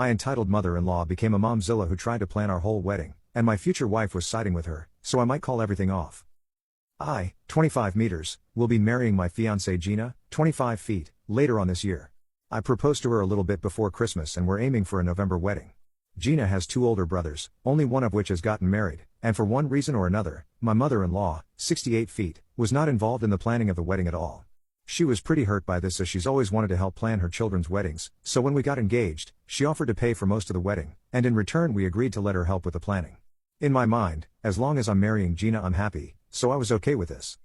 My entitled mother-in-law became a momzilla who tried to plan our whole wedding, and my future wife was siding with her, so I might call everything off. I, 25 meters, will be marrying my fiancée Gina, 25 feet, later on this year. I proposed to her a little bit before Christmas and we're aiming for a November wedding. Gina has 2 older brothers, only one of which has gotten married, and for one reason or another, my mother-in-law, 68 feet, was not involved in the planning of the wedding at all. She was pretty hurt by this as she's always wanted to help plan her children's weddings, so when we got engaged, she offered to pay for most of the wedding, and in return we agreed to let her help with the planning. In my mind, as long as I'm marrying Gina I'm happy, so I was okay with this.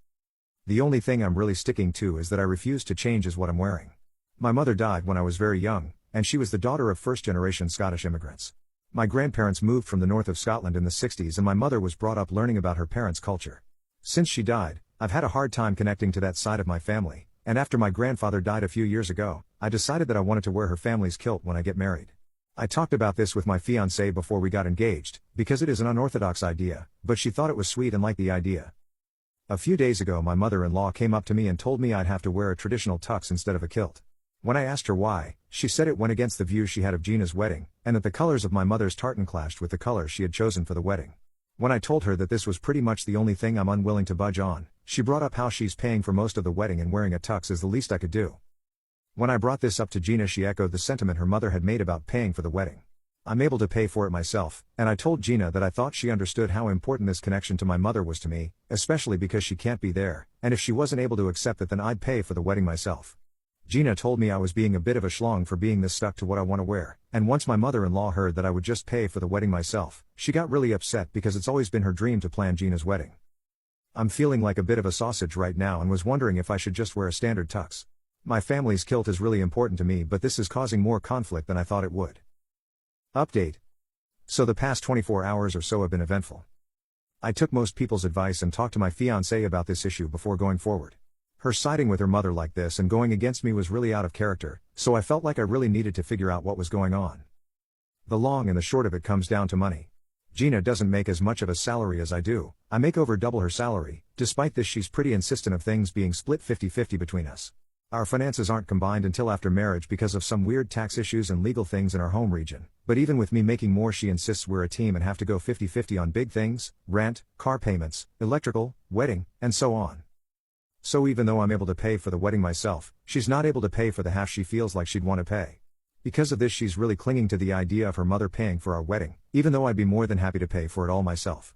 The only thing I'm really sticking to is that I refuse to change is what I'm wearing. My mother died when I was very young, and she was the daughter of first-generation Scottish immigrants. My grandparents moved from the north of Scotland in the 60s and my mother was brought up learning about her parents' culture. Since she died, I've had a hard time connecting to that side of my family, and after my grandfather died a few years ago, I decided that I wanted to wear her family's kilt when I get married. I talked about this with my fiancée before we got engaged, because it is an unorthodox idea, but she thought it was sweet and liked the idea. A few days ago my mother-in-law came up to me and told me I'd have to wear a traditional tux instead of a kilt. When I asked her why, she said it went against the view she had of Gina's wedding, and that the colors of my mother's tartan clashed with the color she had chosen for the wedding. When I told her that this was pretty much the only thing I'm unwilling to budge on, she brought up how she's paying for most of the wedding and wearing a tux is the least I could do. When I brought this up to Gina she echoed the sentiment her mother had made about paying for the wedding. I'm able to pay for it myself, and I told Gina that I thought she understood how important this connection to my mother was to me, especially because she can't be there, and if she wasn't able to accept it then I'd pay for the wedding myself. Gina told me I was being a bit of a schlong for being this stuck to what I want to wear, and once my mother-in-law heard that I would just pay for the wedding myself, she got really upset because it's always been her dream to plan Gina's wedding. I'm feeling like a bit of a sausage right now and was wondering if I should just wear a standard tux. My family's kilt is really important to me but this is causing more conflict than I thought it would. Update. So the past 24 hours or so have been eventful. I took most people's advice and talked to my fiancée about this issue before going forward. Her siding with her mother like this and going against me was really out of character, so I felt like I really needed to figure out what was going on. The long and the short of it comes down to money. Gina doesn't make as much of a salary as I do, I make over double her salary. Despite this she's pretty insistent of things being split 50-50 between us. Our finances aren't combined until after marriage because of some weird tax issues and legal things in our home region, but even with me making more she insists we're a team and have to go 50-50 on big things, rent, car payments, electrical, wedding, and so on. So even though I'm able to pay for the wedding myself, she's not able to pay for the half she feels like she'd want to pay. Because of this she's really clinging to the idea of her mother paying for our wedding, even though I'd be more than happy to pay for it all myself.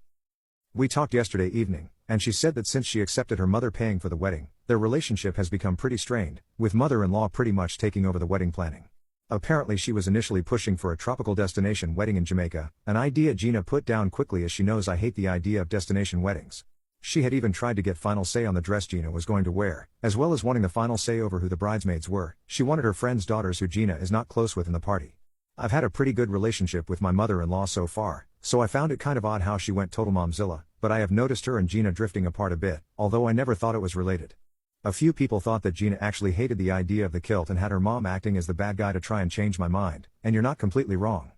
We talked yesterday evening, and she said that since she accepted her mother paying for the wedding, their relationship has become pretty strained, with mother-in-law pretty much taking over the wedding planning. Apparently she was initially pushing for a tropical destination wedding in Jamaica, an idea Gina put down quickly as she knows I hate the idea of destination weddings. She had even tried to get final say on the dress Gina was going to wear, as well as wanting the final say over who the bridesmaids were. She wanted her friends' daughters who Gina is not close with in the party. I've had a pretty good relationship with my mother-in-law so far, so I found it kind of odd how she went total momzilla, but I have noticed her and Gina drifting apart a bit, although I never thought it was related. A few people thought that Gina actually hated the idea of the kilt and had her mom acting as the bad guy to try and change my mind, and you're not completely wrong.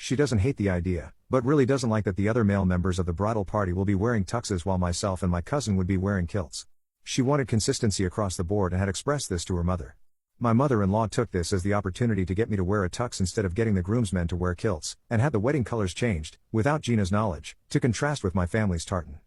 She doesn't hate the idea, but really doesn't like that the other male members of the bridal party will be wearing tuxes while myself and my cousin would be wearing kilts. She wanted consistency across the board and had expressed this to her mother. My mother-in-law took this as the opportunity to get me to wear a tux instead of getting the groomsmen to wear kilts, and had the wedding colors changed, without Gina's knowledge, to contrast with my family's tartan.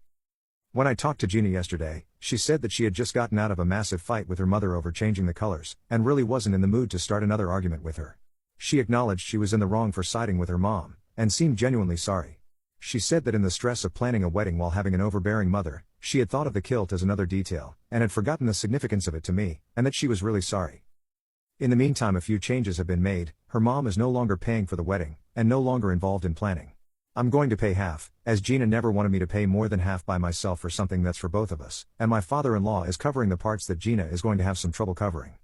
When I talked to Gina yesterday, she said that she had just gotten out of a massive fight with her mother over changing the colors, and really wasn't in the mood to start another argument with her. She acknowledged she was in the wrong for siding with her mom, and seemed genuinely sorry. She said that in the stress of planning a wedding while having an overbearing mother, she had thought of the kilt as another detail, and had forgotten the significance of it to me, and that she was really sorry. In the meantime a few changes have been made. Her mom is no longer paying for the wedding, and no longer involved in planning. I'm going to pay half, as Gina never wanted me to pay more than half by myself for something that's for both of us, and my father-in-law is covering the parts that Gina is going to have some trouble covering.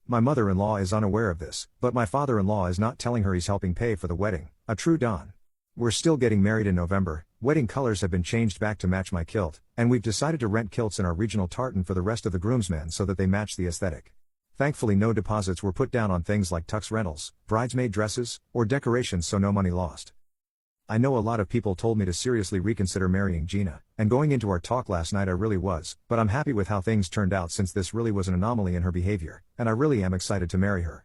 My mother-in-law is unaware of this, but my father-in-law is not telling her he's helping pay for the wedding, a true don. We're still getting married in November, wedding colors have been changed back to match my kilt, and we've decided to rent kilts in our regional tartan for the rest of the groomsmen so that they match the aesthetic. Thankfully no deposits were put down on things like tux rentals, bridesmaid dresses, or decorations so no money lost. I know a lot of people told me to seriously reconsider marrying Gina, and going into our talk last night I really was, but I'm happy with how things turned out since this really was an anomaly in her behavior, and I really am excited to marry her.